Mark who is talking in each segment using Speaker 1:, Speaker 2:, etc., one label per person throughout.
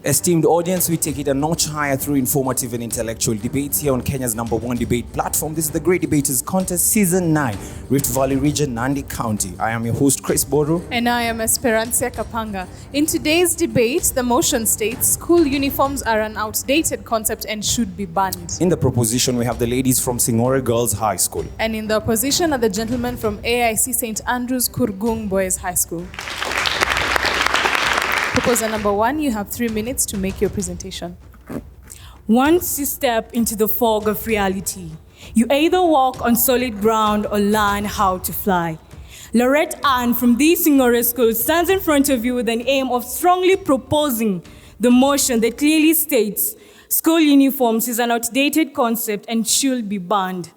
Speaker 1: Esteemed audience, we take it a notch higher through informative and intellectual debates here on Kenya's #1 debate platform. This is the Great Debaters Contest Season 9, Rift Valley Region, Nandi County. I am your host, Chris Boru.
Speaker 2: And I am Esperanza Kapanga. In today's debate, the motion states school uniforms are an outdated concept and should be banned.
Speaker 1: In the proposition, we have the ladies from Singore Girls High School.
Speaker 2: And in the opposition are the gentlemen from AIC St. Andrews Kurgung Boys High School. Proposer number 1, you have 3 minutes to make your presentation.
Speaker 3: Once you step into the fog of reality, you either walk on solid ground or learn how to fly. Lorette Ann from the Singore School stands in front of you with an aim of strongly proposing the motion that clearly states school uniforms is an outdated concept and should be banned.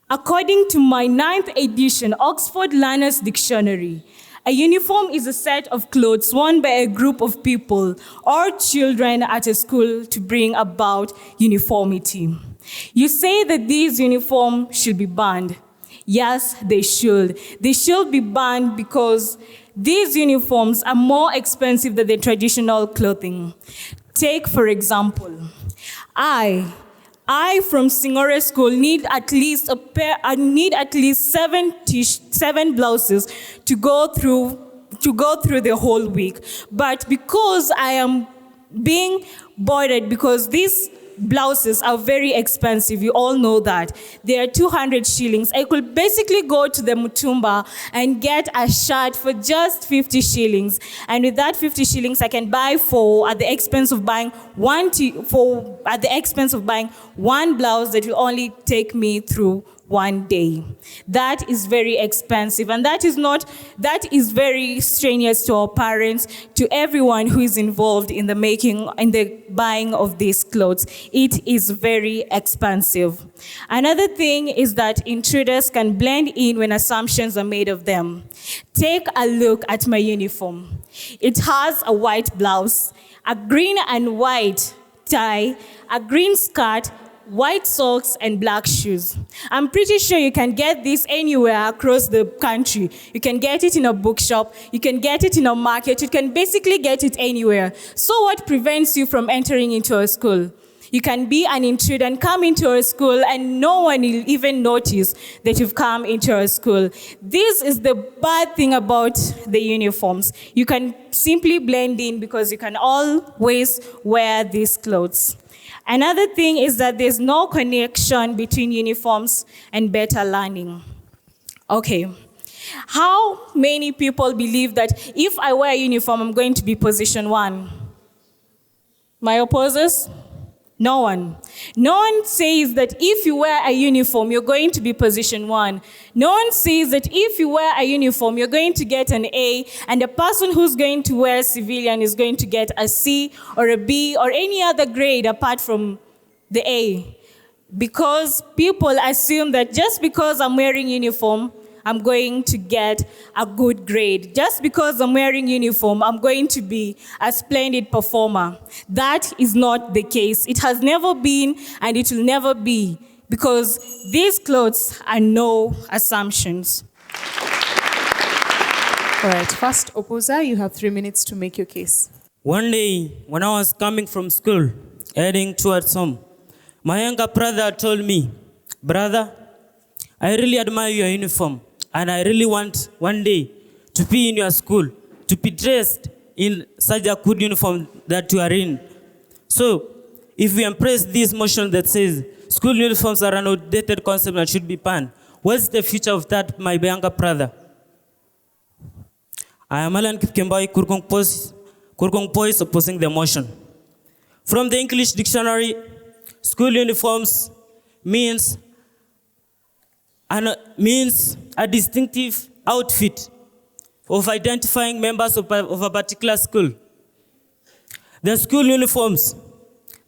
Speaker 3: According to my 9th edition Oxford Learner's Dictionary, a uniform is a set of clothes worn by a group of people or children at a school to bring about uniformity. You say that these uniforms should be banned. Yes, they should. They should be banned because these uniforms are more expensive than the traditional clothing. Take, for example, I from Singore School need at least seven blouses to go through the whole week. But because I am being boarded, because these blouses are very expensive, you all know that. They are 200 shillings. I could basically go to the Mutumba and get a shirt for just 50 shillings. And with that 50 shillings, I can buy four at the expense of buying one blouse that will only take me through one day. That is very expensive, and that is very strenuous to our parents, to everyone who is involved in the buying of these clothes. It is very expensive. Another thing is that intruders can blend in when assumptions are made of them. Take a look at my uniform. It has a white blouse, a green and white tie, a green skirt, white socks, and black shoes. I'm pretty sure you can get this anywhere across the country. You can get it in a bookshop, you can get it in a market, you can basically get it anywhere. So what prevents you from entering into a school? You can be an intruder and come into a school and no one will even notice that you've come into a school. This is the bad thing about the uniforms. You can simply blend in because you can always wear these clothes. Another thing is that there's no connection between uniforms and better learning. Okay. How many people believe that if I wear a uniform, I'm going to be position 1? My opposers? No one. No one says that if you wear a uniform, you're going to be position 1. No one says that if you wear a uniform, you're going to get an A, and the person who's going to wear civilian is going to get a C or a B or any other grade apart from the A. Because people assume that just because I'm wearing uniform, I'm going to get a good grade. Just because I'm wearing uniform, I'm going to be a splendid performer. That is not the case. It has never been, and it will never be, because these clothes are no assumptions.
Speaker 2: All right, first opposer, you have 3 minutes to make your case.
Speaker 4: One day, when I was coming from school, heading towards home, my younger brother told me, "Brother, I really admire your uniform. And I really want one day to be in your school, to be dressed in such a good uniform that you are in. So, if we embrace this motion that says school uniforms are an outdated concept and should be banned, what's the future of that, my younger brother?" I am Alan Kipkembai, Kurgung Boys, opposing the motion. From the English dictionary, school uniforms means a distinctive outfit of identifying members of a particular school. The school uniforms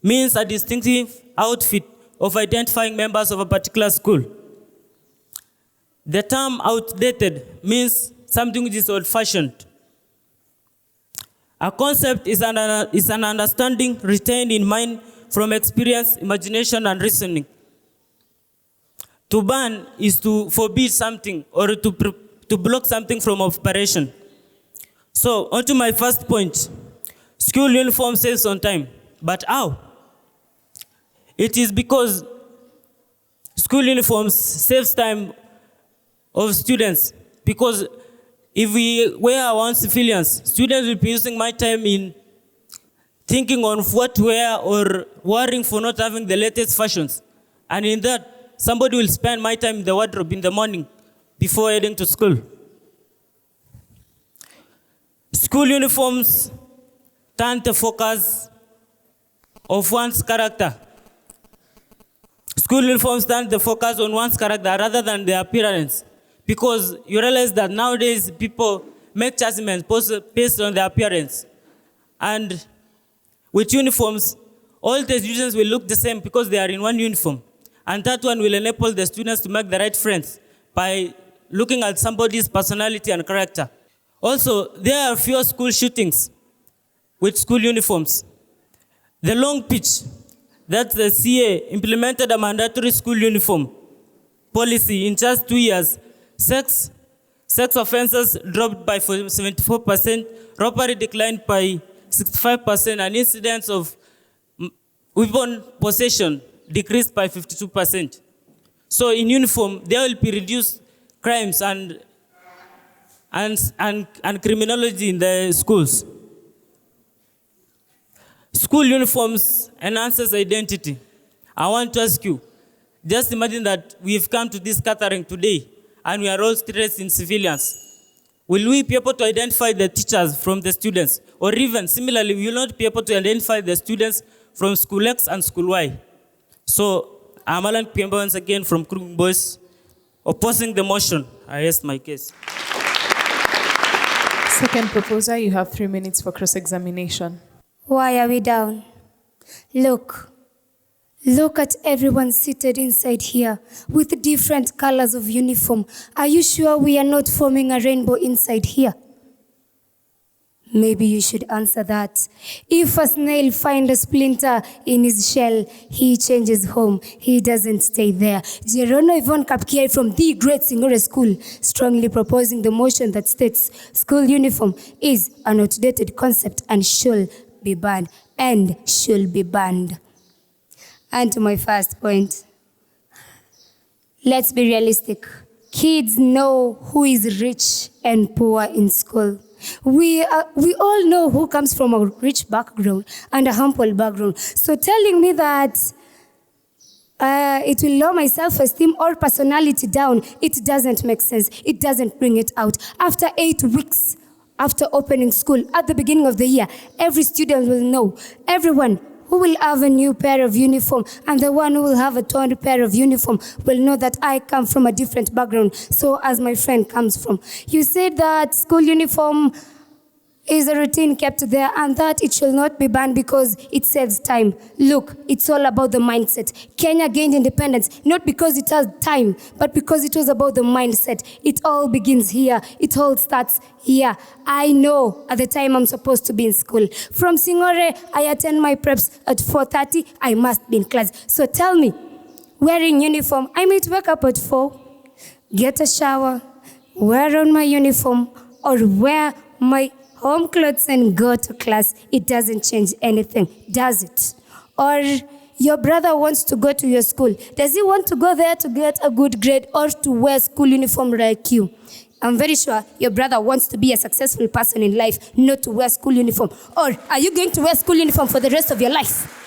Speaker 4: means a distinctive outfit of identifying members of a particular school. The term outdated means something which is old-fashioned. A concept is an understanding retained in mind from experience, imagination, and reasoning. To ban is to forbid something or to block something from operation. So, on to my first point. School uniform saves on time. But how? It is because school uniforms saves time of students. Because if we wear our own civilians, students will be using my time in thinking on what to wear or worrying for not having the latest fashions. And in that, somebody will spend my time in the wardrobe in the morning before heading to school. School uniforms turn the focus of one's character. School uniforms turn the focus on one's character rather than their appearance. Because you realize that nowadays people make judgments based on their appearance. And with uniforms, all the students will look the same because they are in one uniform. And that one will enable the students to make the right friends by looking at somebody's personality and character. Also, there are fewer school shootings with school uniforms. The long pitch that the CA implemented a mandatory school uniform policy in just 2 years. Sex offenses dropped by 74%, robbery declined by 65%, and incidents of weapon possession decreased by 52%. So in uniform, there will be reduced crimes and criminology in the schools. School uniforms enhances identity. I want to ask you, just imagine that we've come to this gathering today and we are all dressed in civilians. Will we be able to identify the teachers from the students? Or even similarly, we will not be able to identify the students from School X and School Y. So I'm Alan Piemba once again from Kurgung Boys, opposing the motion. I rest my case.
Speaker 2: Second proposer, you have 3 minutes for cross-examination.
Speaker 5: Why are we down? Look at everyone seated inside here with different colors of uniform. Are you sure we are not forming a rainbow inside here? Maybe you should answer that. If a snail finds a splinter in his shell, he changes home. He doesn't stay there. Jerono Yvonne Kapkiai from the great Singore School strongly proposing the motion that states school uniform is an outdated concept and should be banned. And to my first point, let's be realistic. Kids know who is rich and poor in school. We all know who comes from a rich background and a humble background. So telling me that it will lower my self-esteem or personality down, it doesn't make sense. It doesn't bring it out. After 8 weeks, after opening school, at the beginning of the year, every student will know, everyone who will have a new pair of uniform and the one who will have a torn pair of uniform will know that I come from a different background, so as my friend comes from. You said that school uniform is a routine kept there and that it shall not be banned because it saves time. Look, it's all about the mindset. Kenya gained independence not because it has time, but because it was about the mindset. It all begins here. It all starts here. I know at the time I'm supposed to be in school. From Singore, I attend my preps at 4:30. I must be in class. So tell me, wearing uniform, I might wake up at 4, get a shower, wear on my uniform, or wear my home clothes and go to class. It doesn't change anything, does it? Or your brother wants to go to your school. Does he want to go there to get a good grade or to wear school uniform like you? I'm very sure your brother wants to be a successful person in life, not to wear school uniform. Or are you going to wear school uniform for the rest of your life?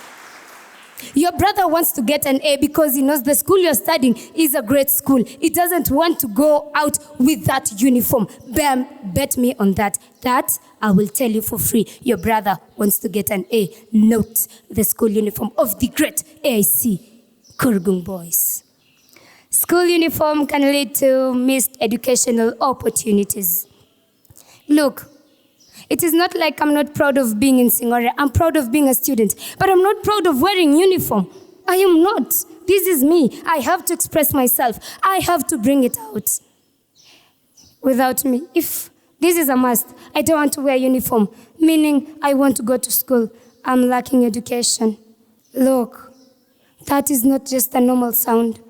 Speaker 5: Your brother wants to get an A because he knows the school you're studying is a great school. He doesn't want to go out with that uniform. Bam, bet me on that. That I will tell you for free. Your brother wants to get an A. Note the school uniform of the great AIC, Kurgung Boys. School uniform can lead to missed educational opportunities. Look, it is not like I'm not proud of being in Singore. I'm proud of being a student, but I'm not proud of wearing uniform. I am not. This is me. I have to express myself. I have to bring it out. Without me, if this is a must, I don't want to wear uniform, meaning I want to go to school. I'm lacking education. Look, that is not just a normal sound.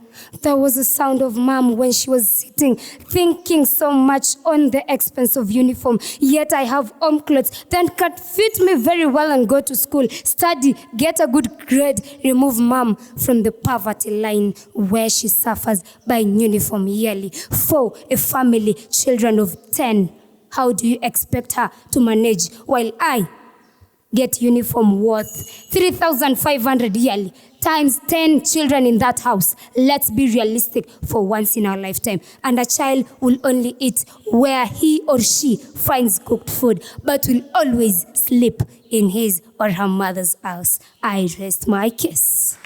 Speaker 5: There was a sound of mom when she was sitting, thinking so much on the expense of uniform. Yet I have home clothes that can fit me very well and go to school, study, get a good grade, remove mom from the poverty line where she suffers by uniform yearly. For a family, children of 10, how do you expect her to manage while I get uniform worth 3,500 yearly times 10 children in that house? Let's be realistic for once in our lifetime. And a child will only eat where he or she finds cooked food, but will always sleep in his or her mother's house. I rest my case.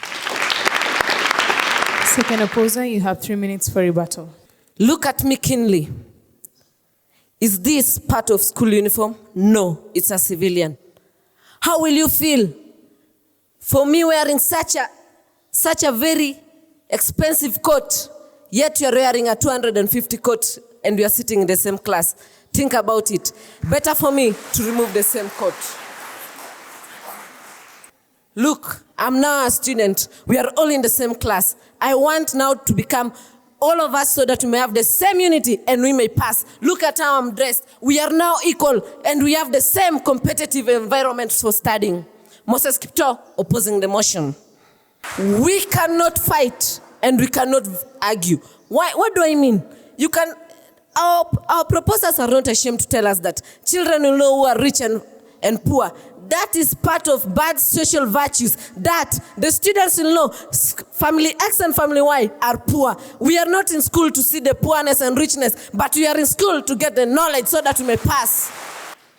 Speaker 2: Second opposer, you have 3 minutes for rebuttal.
Speaker 6: Look at me keenly. Is this part of school uniform? No, it's a civilian. How will you feel for me wearing such a very expensive coat, yet you're wearing a 250 coat and we are sitting in the same class? Think about it. Better for me to remove the same coat. Look, I'm now a student. We are all in the same class. I want now to become all of us so that we may have the same unity and we may pass. Look at how I'm dressed. We are now equal and we have the same competitive environment for studying. Moses Kipto opposing the motion. We cannot fight and we cannot argue. Why? What do I mean? You can. Our proposals are not ashamed to tell us that children will know who are rich and poor. That is part of bad social virtues, that the students will know family X and family Y are poor. We are not in school to see the poorness and richness, but we are in school to get the knowledge so that we may pass.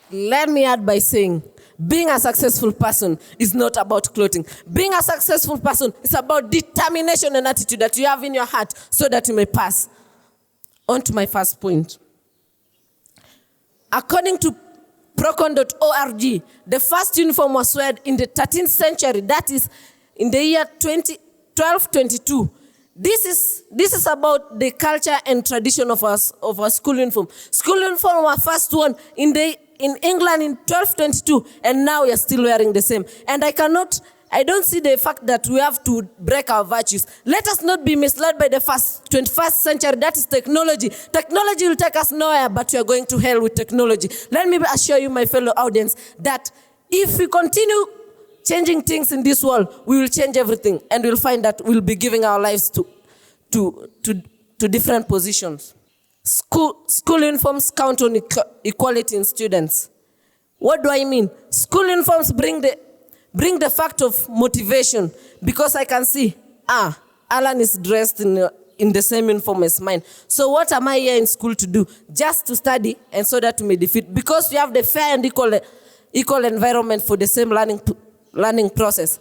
Speaker 6: Let me add by saying, being a successful person is not about clothing. Being a successful person is about determination and attitude that you have in your heart so that you may pass. On to my first point. According to procon.org, the first uniform was worn in the 13th century, that is in the year 1222. This is about the culture and tradition of our school uniform. School uniform was first worn in England in 1222, and now we are still wearing the same. And I don't see the fact that we have to break our virtues. Let us not be misled by the 21st century. That is technology. Technology will take us nowhere, but we are going to hell with technology. Let me assure you, my fellow audience, that if we continue changing things in this world, we will change everything, and we'll find that we'll be giving our lives to different positions. School uniforms count on equality in students. What do I mean? School uniforms bring the fact of motivation, because I can see, Alan is dressed in the same uniform as mine. So what am I here in school to do? Just to study and so that we may defeat. Because we have the fair and equal environment for the same learning process.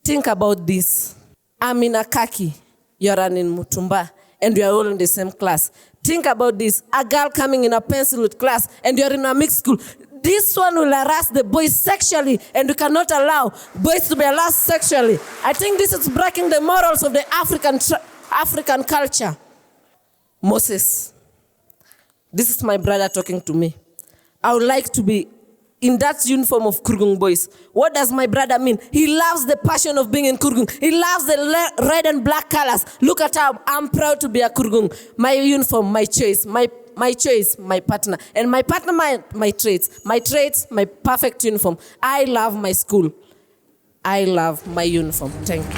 Speaker 6: Think about this. I'm in a khaki, you're in Mutumba, and we are all in the same class. Think about this. A girl coming in a pencil with class, and you're in a mixed school. This one will harass the boys sexually, and we cannot allow boys to be harassed sexually. I think this is breaking the morals of the African culture. Moses, this is my brother talking to me. I would like to be in that uniform of Kurgung boys. What does my brother mean? He loves the passion of being in Kurgung. He loves the red and black colors. Look at how I'm proud to be a Kurgung. My uniform, my choice, my choice, my partner. And my partner, my traits. My traits, my perfect uniform. I love my school. I love my uniform. Thank you.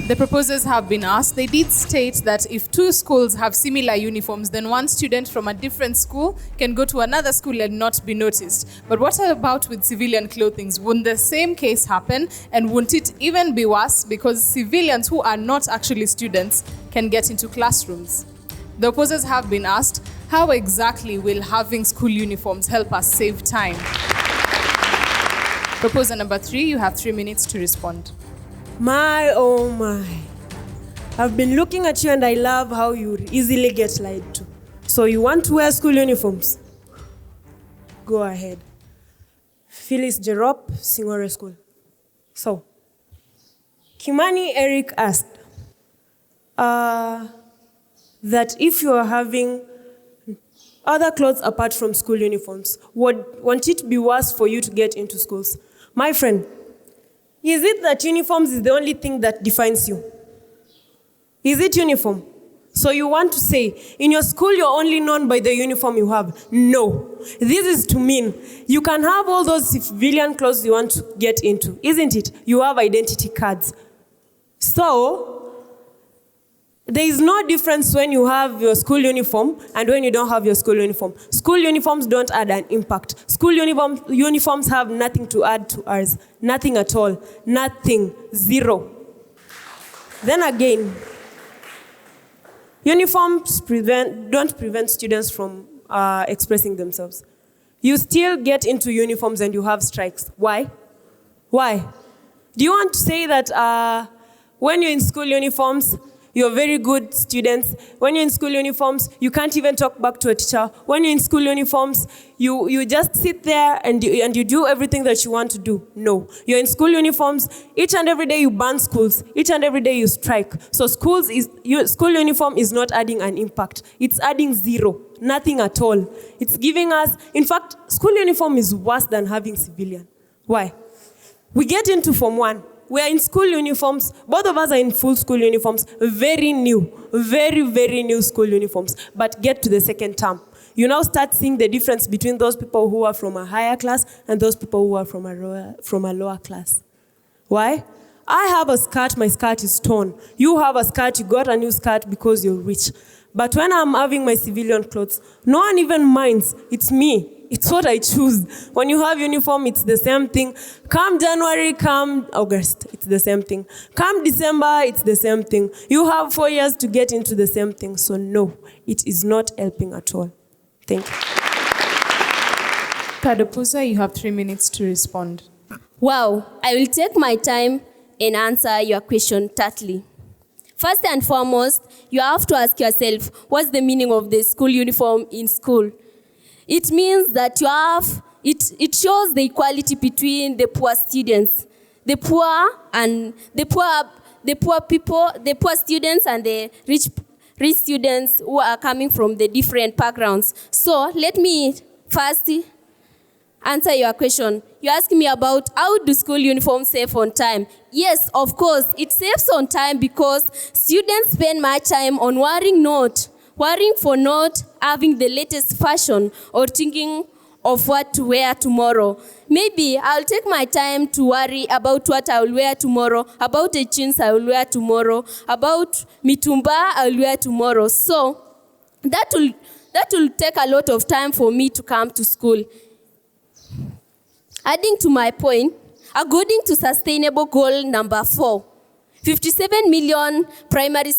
Speaker 2: The proposers have been asked. They did state that if two schools have similar uniforms, then one student from a different school can go to another school and not be noticed. But what about with civilian clothing? Wouldn't the same case happen? And wouldn't it even be worse because civilians who are not actually students can get into classrooms? The opposers have been asked, how exactly will having school uniforms help us save time? Proposer number 3, you have 3 minutes to respond.
Speaker 7: My, oh my. I've been looking at you and I love how you easily get lied to. So you want to wear school uniforms? Go ahead. Phyllis Jerop, Singore School. So, Kimani Eric asked that if you are having other clothes apart from school uniforms? Won't it be worse for you to get into schools? My friend, is it that uniforms is the only thing that defines you? Is it uniform? So you want to say, in your school, you're only known by the uniform you have? No. This is to mean you can have all those civilian clothes you want to get into, isn't it? You have identity cards. So, there is no difference when you have your school uniform and when you don't have your school uniform. School uniforms don't add an impact. School uniforms have nothing to add to ours. Nothing at all. Nothing. Zero. Then again, uniforms don't prevent students from expressing themselves. You still get into uniforms and you have strikes. Why? Why? Do you want to say that when you're in school uniforms, you're very good students? When you're in school uniforms, you can't even talk back to a teacher. When you're in school uniforms, you just sit there and you do everything that you want to do. No. You're in school uniforms, each and every day you ban schools, each and every day you strike. So school uniform is not adding an impact. It's adding zero, nothing at all. It's giving us, in fact, school uniform is worse than having civilian. Why? We get into Form 1. We are in school uniforms. Both of us are in full school uniforms. Very new, very, very new school uniforms. But get to the second term. You now start seeing the difference between those people who are from a higher class and those people who are from a lower class. Why? I have a skirt, my skirt is torn. You have a skirt, you got a new skirt because you're rich. But when I'm having my civilian clothes, no one even minds. It's me. It's what I choose. When you have uniform, it's the same thing. Come January, come August, it's the same thing. Come December, it's the same thing. You have 4 years to get into the same thing. So no, it is not helping at all. Thank you.
Speaker 2: Kadopuza, you have 3 minutes to respond.
Speaker 8: Wow, I will take my time and answer your question thoroughly. First and foremost, you have to ask yourself, what's the meaning of the school uniform in school? It means that it shows the equality between the poor students, the poor people, the poor students and the rich students who are coming from the different backgrounds. So let me first answer your question. You asked me about how do school uniforms save on time. Yes, of course, it saves on time because students spend much time on worrying for not having the latest fashion or thinking of what to wear tomorrow. Maybe I'll take my time to worry about what I will wear tomorrow, about the jeans I will wear tomorrow, about mitumba I will wear tomorrow. So that will take a lot of time for me to come to school. Adding to my point, according to sustainable goal number 4, 57 million primary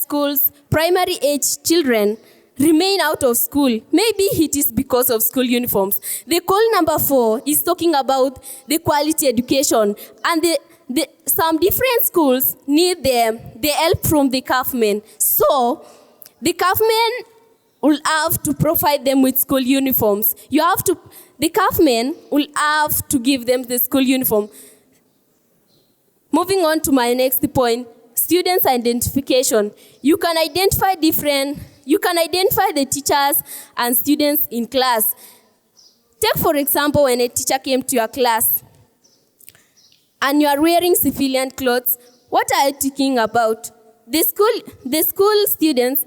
Speaker 8: age children remain out of school. Maybe it is because of school uniforms. The goal number 4 is talking about the quality education, and some different schools need the help from the government. So the government will have to provide them with school uniforms. The government will have to give them the school uniform. Moving on to my next point, students' identification. You can identify the teachers and students in class. Take, for example, when a teacher came to your class and you are wearing civilian clothes, what are you thinking about? The school students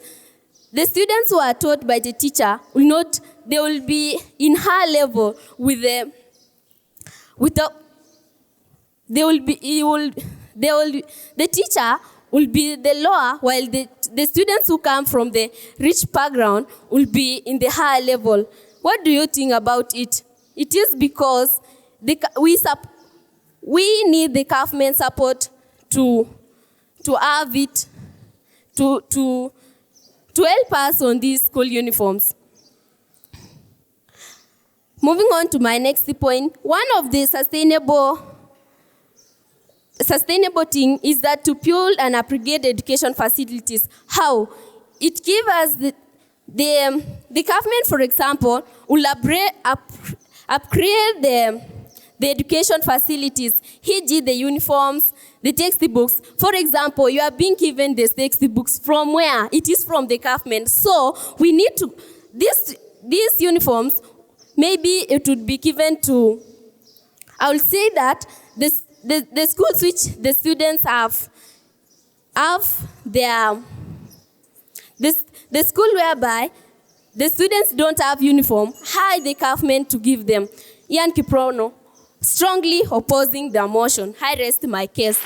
Speaker 8: who are taught by the teacher they will be in her level the teacher will be the lower, while the students who come from the rich background will be in the higher level. What do you think about it? It is because we need the government support to have it, to help us on these school uniforms. Moving on to my next point, one of the sustainable thing is that to build and upgrade education facilities. How? It gives us the government, for example, will upgrade the education facilities, e.g. the uniforms, the textbooks. For example, you are being given the textbooks from where? It is from the government. So we need to, these uniforms, maybe it would be given to, I will say that the schools which the students have their, the school whereby the students don't have uniform, hire the government to give them. Ian Kiprono, strongly opposing the motion. I rest my case.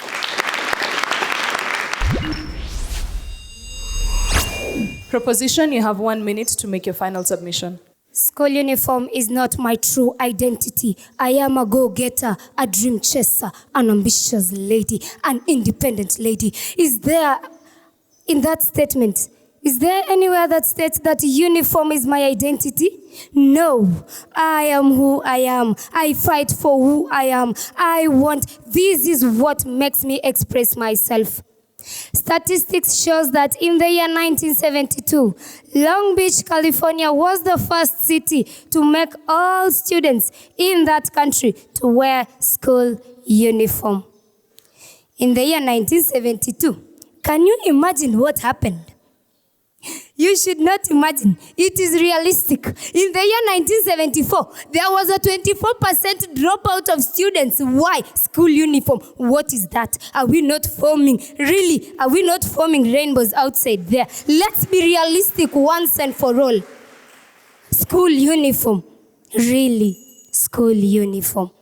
Speaker 2: Proposition, you have 1 minute to make your final submission.
Speaker 5: School uniform is not my true identity. I am a go-getter, a dream chaser, an ambitious lady, an independent lady. Is there, in that statement, is there anywhere that states that uniform is my identity? No. I am who I am. I fight for who I am. I want. This is what makes me express myself. Statistics shows that in the year 1972, Long Beach, California was the first city to make all students in that country to wear school uniform. In the year 1972, can you imagine what happened? You should not imagine. It is realistic. In the year 1974, there was a 24% dropout of students. Why? School uniform. What is that? Are we not forming? Really? Are we not forming rainbows outside there? Let's be realistic once and for all. School uniform. Really? School uniform.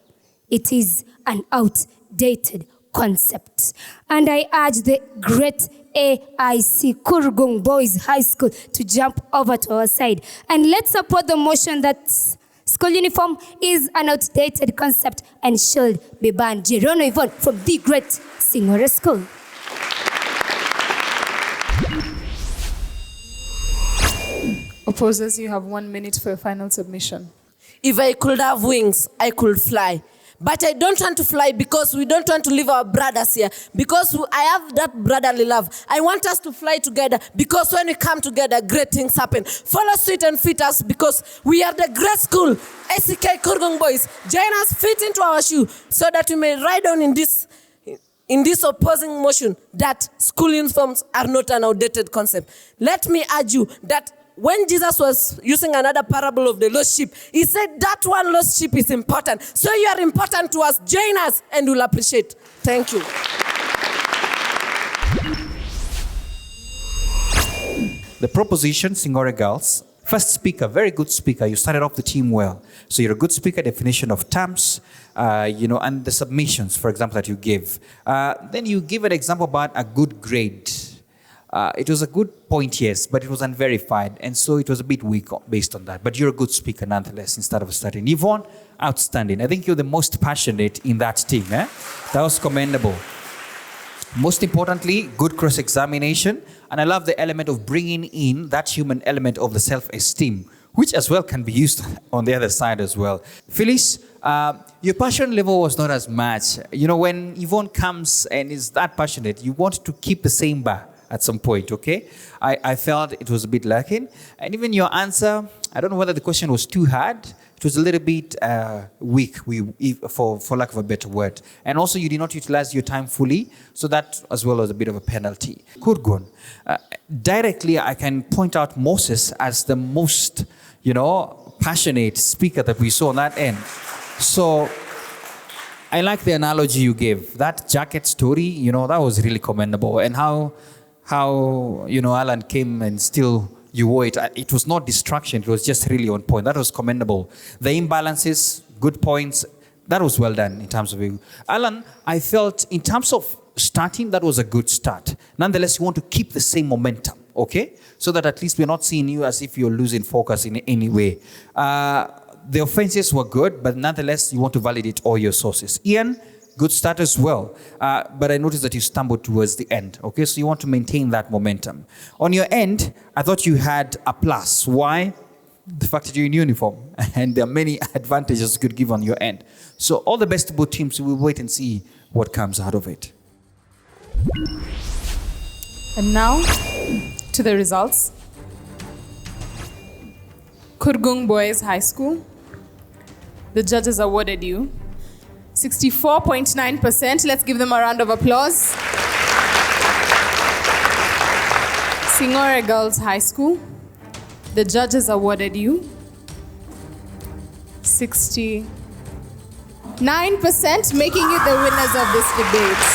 Speaker 5: It is an outdated concept. And I urge the great AIC, Kurgung Boys High School, to jump over to our side. And let's support the motion that school uniform is an outdated concept and should be banned. Gerono Yvonne from the great Singore School.
Speaker 2: Opposers, you have 1 minute for your final submission.
Speaker 6: If I could have wings, I could fly. But I don't want to fly because we don't want to leave our brothers here. Because I have that brotherly love. I want us to fly together because when we come together, great things happen. Follow suit and fit us because we are the great school. ACK Kurgung Boys, join us, fit into our shoe so that we may ride on in this opposing motion that school uniforms are not an outdated concept. Let me urge you that when Jesus was using another parable of the lost sheep, he said that one lost sheep is important. So you are important to us. Join us and we'll appreciate. Thank you.
Speaker 1: The proposition, Singore girls, first speaker, very good speaker. You started off the team well. So you're a good speaker, definition of terms, and the submissions, for example, that you give. Then you give an example about a good grade. It was a good point, yes, but it was unverified. And so it was a bit weak based on that. But you're a good speaker nonetheless, instead of starting. Yvonne, outstanding. I think you're the most passionate in that team. That was commendable. Most importantly, good cross-examination. And I love the element of bringing in that human element of the self-esteem, which as well can be used on the other side as well. Phyllis, your passion level was not as much. When Yvonne comes and is that passionate, you want to keep the same bar at some point, okay? I felt it was a bit lacking. And even your answer, I don't know whether the question was too hard. It was a little bit weak, for lack of a better word. And also you did not utilize your time fully, so that as well was a bit of a penalty. Kurgung, directly I can point out Moses as the most, passionate speaker that we saw on that end. So I like the analogy you gave. That jacket story, that was really commendable. And how Alan came and still you wore it. It was not distraction. It was just really on point. That was commendable. The imbalances, good points. That was well done in terms of you. Alan, I felt in terms of starting, that was a good start. Nonetheless, you want to keep the same momentum, okay? So that at least we're not seeing you as if you're losing focus in any way. The offenses were good, but nonetheless, you want to validate all your sources. Ian, good start as well. But I noticed that you stumbled towards the end. Okay, so you want to maintain that momentum. On your end, I thought you had a plus. Why? The fact that you're in uniform. And there are many advantages you could give on your end. So all the best to both teams. We'll wait and see what comes out of it.
Speaker 2: And now, to the results. Kurgung Boys High School. The judges awarded you 64.9%. Let's give them a round of applause. Singore Girls High School. The judges awarded you 69%, making you the winners of this debate.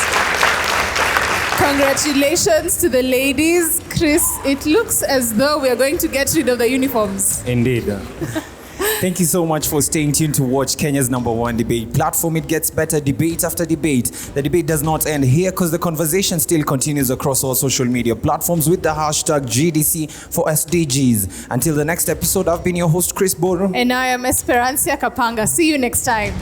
Speaker 2: Congratulations to the ladies. Chris, it looks as though we are going to get rid of the uniforms.
Speaker 9: Indeed. Thank you so much for staying tuned to watch Kenya's #1 debate platform. It gets better debate after debate. The debate does not end here because the conversation still continues across all social media platforms with the hashtag GDC for SDGs. Until the next episode, I've been your host, Chris Boro.
Speaker 2: And I am Esperancia Kapanga. See you next time.